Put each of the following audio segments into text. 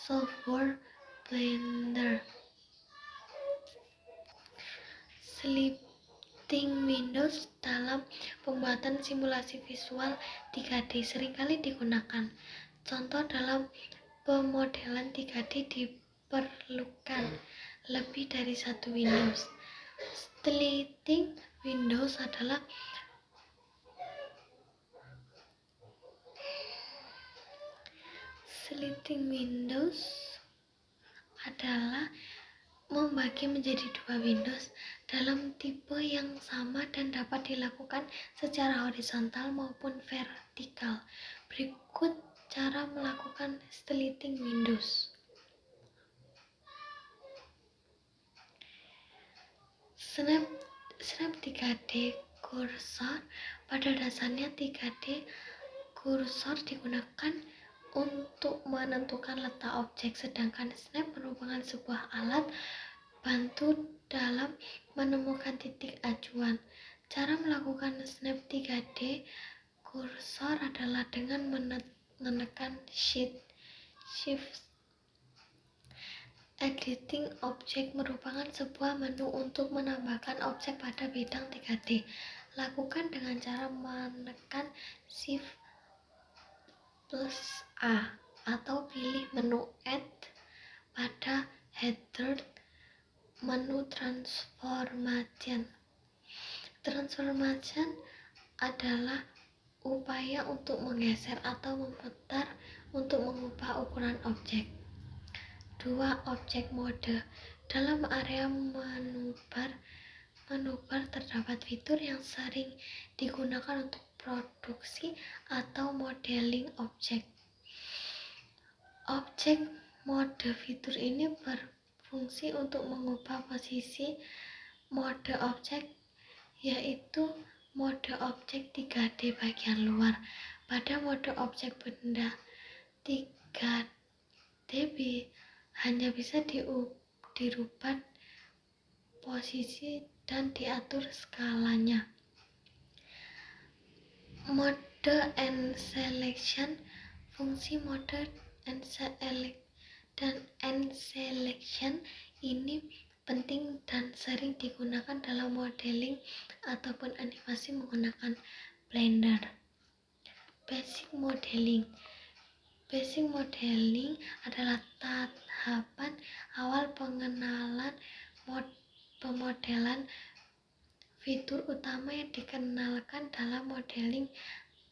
software Blender. Scripting Windows dalam pembuatan simulasi visual 3D seringkali digunakan. Contoh dalam pemodelan 3D diperlukan lebih dari satu Windows. Scripting Windows adalah membagi menjadi dua Windows dalam tipe yang sama dan dapat dilakukan secara horizontal maupun vertikal. Berikut cara melakukan scripting Windows. Snap 3D Cursor. Pada dasarnya 3D Cursor digunakan untuk menentukan letak objek, sedangkan Snap merupakan sebuah alat bantu dalam menemukan titik acuan. Cara melakukan Snap 3D Cursor adalah dengan menekan Shift. Editing Object merupakan sebuah menu untuk menambahkan objek pada bidang 3D. Lakukan dengan cara menekan Shift plus A atau pilih menu Add pada header menu Transformation. Transformation adalah upaya untuk menggeser atau memutar untuk mengubah ukuran objek. 2. Object Mode. Dalam area manuver terdapat fitur yang sering digunakan untuk produksi atau modeling objek. Object Mode. Fitur ini berfungsi untuk mengubah posisi mode objek, yaitu mode objek 3D bagian luar. Pada mode objek benda 3D hanya bisa dirubah posisi dan diatur skalanya. Mode and Selection. Fungsi mode and selection ini penting dan sering digunakan dalam modeling ataupun animasi menggunakan Blender. Basic Modeling. Basic Modeling adalah tahapan awal pengenalan pemodelan. Fitur utama yang dikenalkan dalam modeling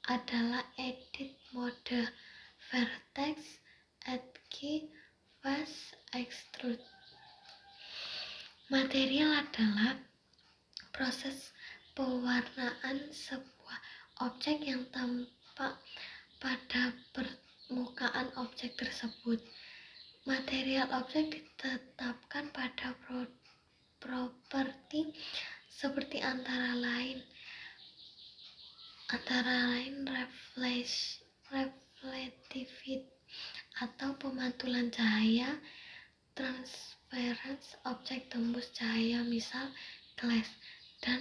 adalah Edit Mode, Vertex, Add Key, Face, Extrude. Material adalah proses pewarnaan sebuah objek yang tampak pada permukaan objek tersebut. Material objek ditetapkan pada properti seperti antara lain reflektivity atau pemantulan cahaya, transparansi objek tembus cahaya misal glass, dan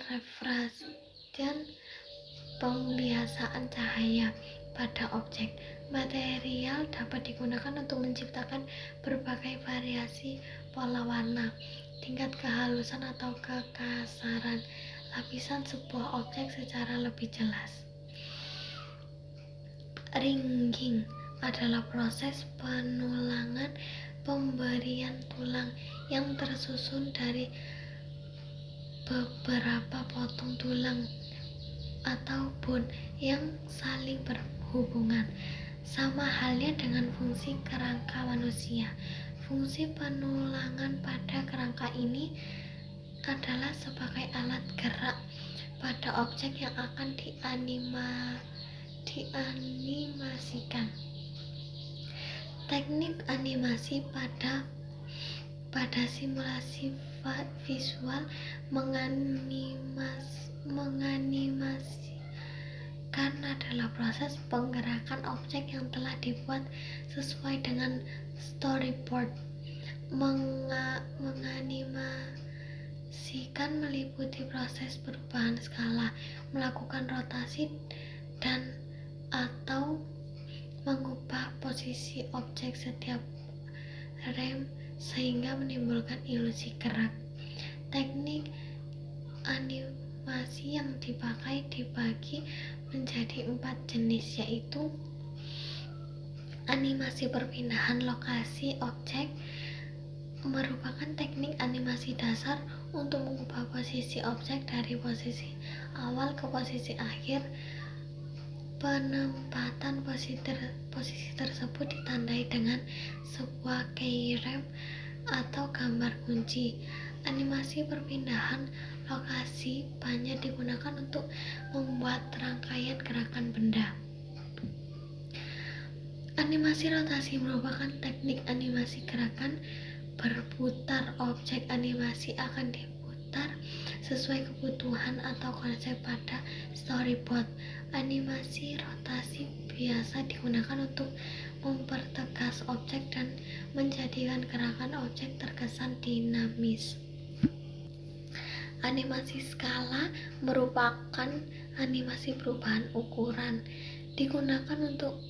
refraction pembiasaan cahaya pada objek. Material dapat digunakan untuk menciptakan berbagai variasi pola warna, tingkat kehalusan atau kekasaran lapisan sebuah objek secara lebih jelas. Ringing adalah proses penulangan pemberian tulang yang tersusun dari beberapa potong tulang atau bone yang saling berhubungan. Sama halnya dengan fungsi kerangka manusia. Fungsi penulangan pada kerangka ini adalah sebagai alat gerak pada objek yang akan dianimasikan. Teknik animasi pada simulasi visual menganimasikan adalah proses penggerakan objek yang telah dibuat sesuai dengan storyboard. Menganimasikan meliputi proses perubahan skala, melakukan rotasi dan atau mengubah posisi posisi objek setiap rem sehingga menimbulkan ilusi gerak. Teknik animasi yang dipakai dibagi menjadi 4 jenis, yaitu animasi perpindahan lokasi objek merupakan teknik animasi dasar untuk mengubah posisi objek dari posisi awal ke posisi akhir. Penempatan posisi tersebut ditandai dengan sebuah keyframe atau gambar kunci. Animasi perpindahan lokasi banyak digunakan untuk membuat rangkaian gerakan benda. Animasi rotasi merupakan teknik animasi gerakan berputar. Objek animasi akan diputar sesuai kebutuhan atau konsep pada storyboard. Animasi rotasi biasa digunakan untuk mempertegas objek dan menjadikan gerakan objek terkesan dinamis. Animasi skala merupakan animasi perubahan ukuran, digunakan untuk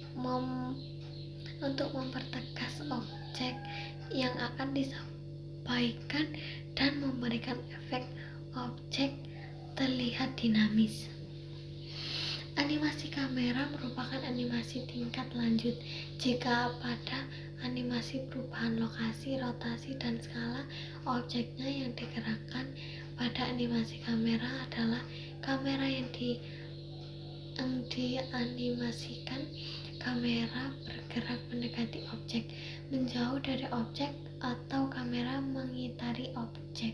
mempertegas objek yang akan disampaikan dan memberikan efek objek terlihat dinamis. Animasi kamera merupakan animasi tingkat lanjut. Jika pada animasi perubahan lokasi, rotasi, dan skala, objeknya yang digerakkan pada animasi kamera adalah kamera yang dianimasikan. Kamera bergerak mendekati objek, menjauh dari objek, atau kamera mengitari objek.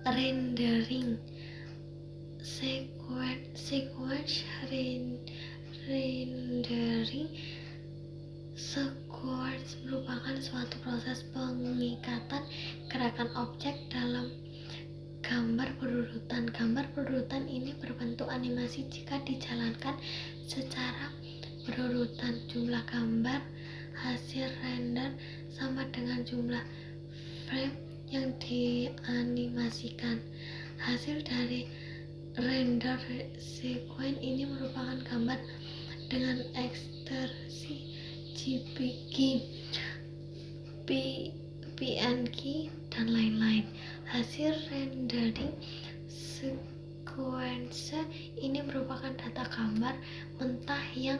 Rendering sequence rendering sequence merupakan suatu proses pengikatan gerakan objek dalam gambar berurutan. Gambar berurutan ini berbentuk animasi jika dijalankan secara berurutan. Jumlah gambar hasil render sama dengan jumlah frame yang dianimasikan. Hasil dari render sequence ini merupakan gambar dengan ekstraksi JPG, PNG, dan lain-lain. Hasil rendering sequence ini merupakan data gambar mentah yang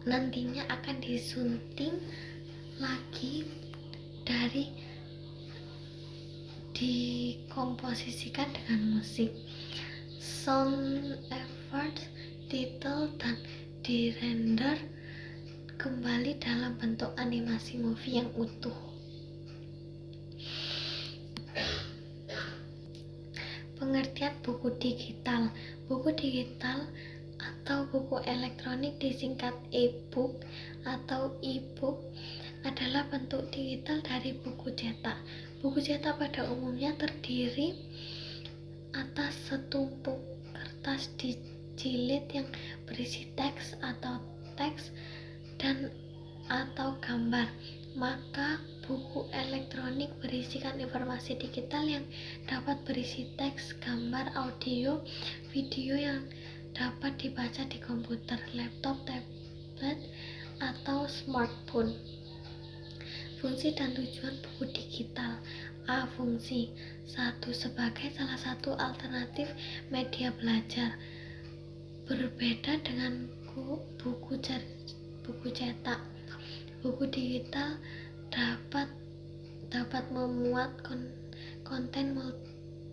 nantinya akan disunting lagi dari dikomposisikan dengan musik, sound effects, title, dan dirender kembali dalam bentuk animasi movie yang utuh. Pengertian buku digital. Buku digital atau buku elektronik disingkat e-book atau e-book adalah bentuk digital dari buku cetak. Buku cetak pada umumnya terdiri atas setumpuk kertas dijilid yang berisi teks dan atau gambar. Maka buku elektronik berisikan informasi digital yang dapat berisi teks, gambar, audio, video yang dapat dibaca di komputer, laptop, tablet, atau smartphone. Fungsi dan tujuan buku digital. A. Fungsi 1. Sebagai salah satu alternatif media belajar. Berbeda dengan buku cetak, buku digital dapat memuat konten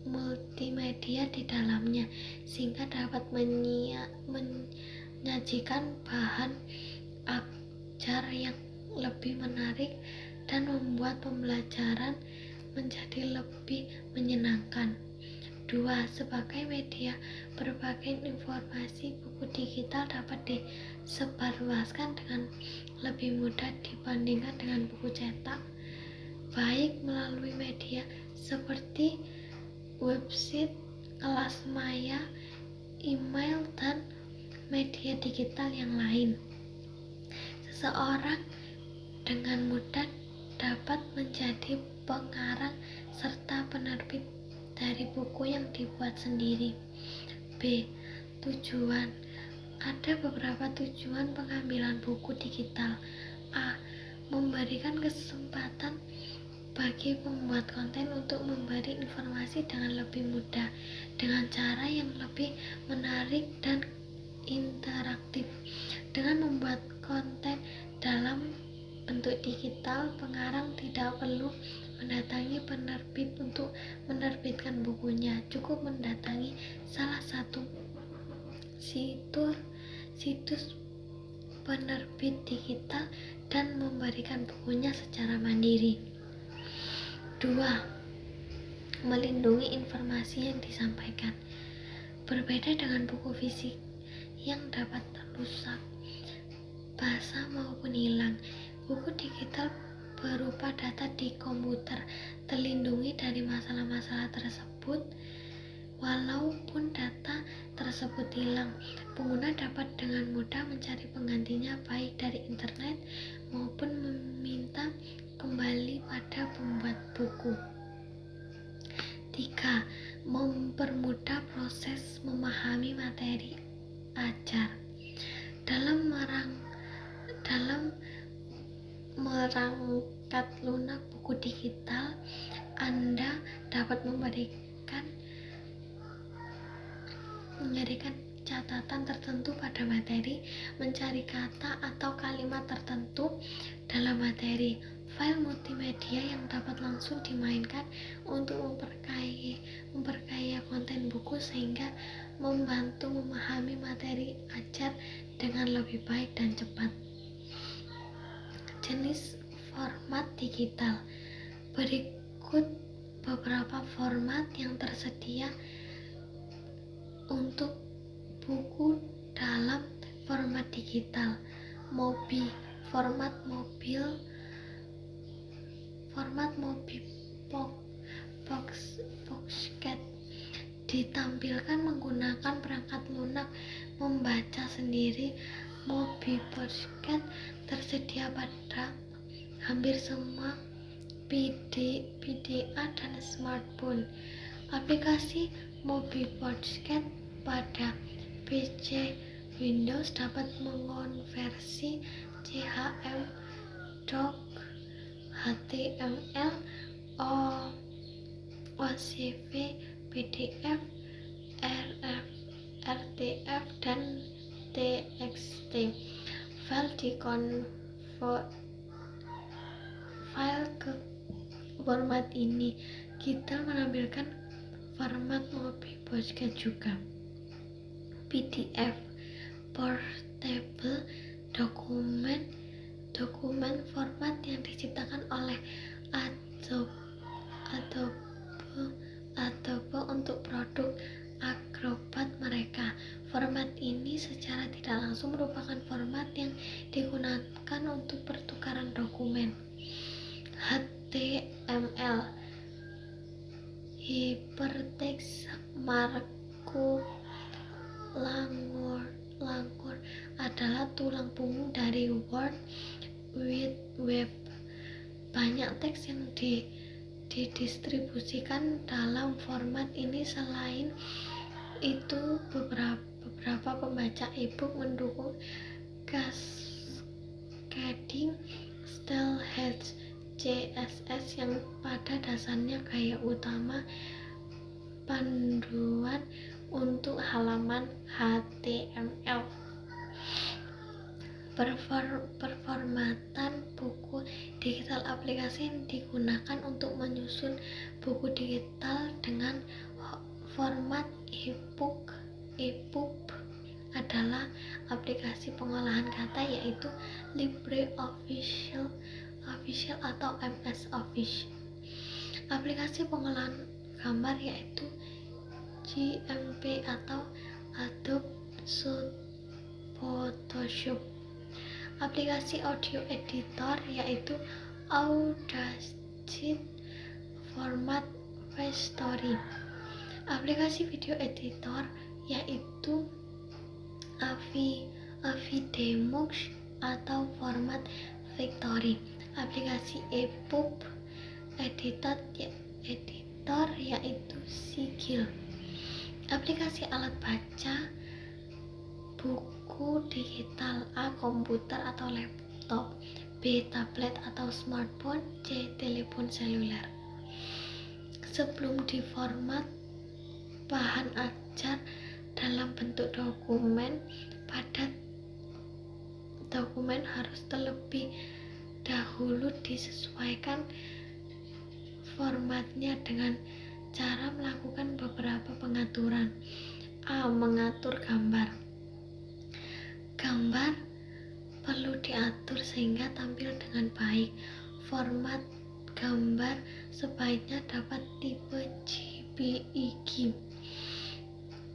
multimedia di dalamnya, sehingga dapat menyajikan bahan ajar yang lebih menarik dan membuat pembelajaran menjadi lebih menyenangkan. 2. Sebagai media berbagi informasi, buku digital dapat disebarluaskan dengan lebih mudah dibandingkan dengan buku cetak, baik melalui media seperti website, kelas maya, email, dan media digital yang lain. Seseorang dengan mudah dapat menjadi pengarang serta penerbit dari buku yang dibuat sendiri. B. Tujuan. Ada beberapa tujuan pengambilan buku digital. A. Memberikan kesempatan bagi pembuat konten untuk memberi informasi dengan lebih mudah dengan cara yang lebih menarik dan interaktif. Dengan membuat konten dalam bentuk digital, pengarang tidak perlu mendatangi penerbit untuk menerbitkan bukunya. Cukup mendatangi salah satu situs penerbit digital dan memberikan bukunya secara mandiri. 2. Melindungi informasi yang disampaikan. Berbeda dengan buku fisik yang dapat rusak, basah maupun hilang, buku digital berupa data di komputer terlindungi dari masalah-masalah tersebut. Walaupun data tersebut hilang, pengguna dapat dengan mudah mencari penggantinya baik dari internet maupun meminta kembali pada pembuat buku. 3. Mempermudah proses memahami materi ajar. Dalam merangkat lunak buku digital, Anda dapat memberikan catatan tertentu pada materi, mencari kata atau kalimat tertentu dalam materi, file multimedia yang dapat langsung dimainkan untuk memperkaya konten buku sehingga membantu memahami materi ajar dengan lebih baik dan cepat. Jenis format digital. Berikut beberapa format yang tersedia untuk buku dalam format digital. MOBI, format mobil Pocket ditampilkan menggunakan perangkat lunak membaca sendiri. MOBI Pocket tersedia pada hampir semua PDA dan smartphone. Aplikasi MOBI Pocket pada PC Windows dapat mengonversi CHM, doc, HTML, OCV, PDF, RTF, dan TXT. File ke format ini. Kita menampilkan format MOBI Pocket juga. PDF, Portable dokumen format yang diciptakan oleh Adobe untuk produk Acrobat mereka. Format ini secara tidak langsung merupakan format yang digunakan untuk pertukaran dokumen. HTML, Hypertext Markup Language adalah tulang punggung dari World Wide Web. Banyak teks yang didistribusikan dalam format ini. Selain itu, beberapa pembaca e-book mendukung cascading style CSS yang pada dasarnya gaya utama panduan untuk halaman HTML. Performatan buku digital. Aplikasi yang digunakan untuk menyusun buku digital dengan format e-book adalah aplikasi pengolahan kata, yaitu LibreOffice atau MS Office. Aplikasi pengolahan gambar yaitu GIMP atau Adobe Photoshop. Aplikasi audio editor yaitu Audacity, format VStory. Aplikasi video editor yaitu Avidemux atau format Victory. Aplikasi e-book editor yaitu Sigil. Aplikasi alat baca buku buku digital, A. komputer atau laptop, B. tablet atau smartphone, C. telepon seluler. Sebelum diformat bahan ajar dalam bentuk dokumen, pada dokumen harus terlebih dahulu disesuaikan formatnya dengan cara melakukan beberapa pengaturan. A. mengatur gambar. Gambar perlu diatur sehingga tampil dengan baik. Format gambar sebaiknya dapat tipe JPEG.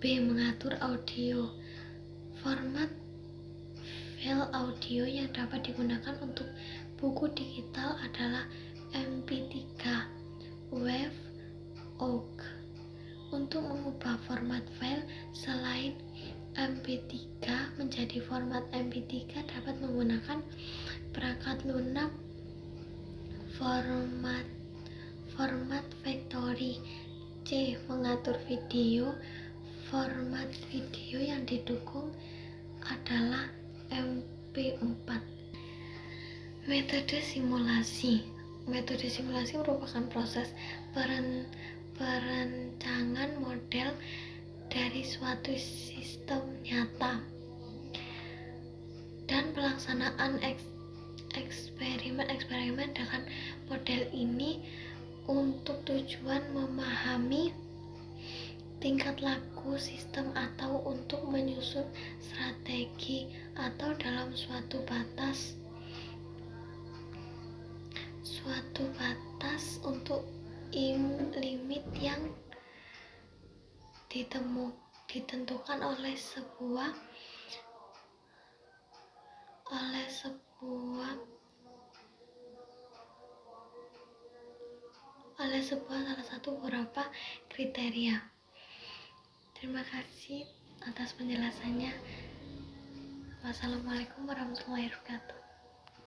B. mengatur audio. Format file audio yang dapat digunakan untuk buku digital adalah MP3, WAV, OGG. Untuk mengubah format file selain MP3 menjadi format MP3 dapat menggunakan perangkat lunak format factory. C. mengatur video. Format video yang didukung adalah MP4. Metode simulasi. Metode simulasi merupakan proses perancangan model dari suatu sistem nyata dan pelaksanaan eksperimen dengan model ini untuk tujuan memahami tingkat laku sistem atau untuk menyusun strategi atau dalam suatu batas untuk limit yang ditentukan oleh sebuah salah satu beberapa kriteria. Terima kasih atas penjelasannya. Wassalamualaikum warahmatullahi wabarakatuh.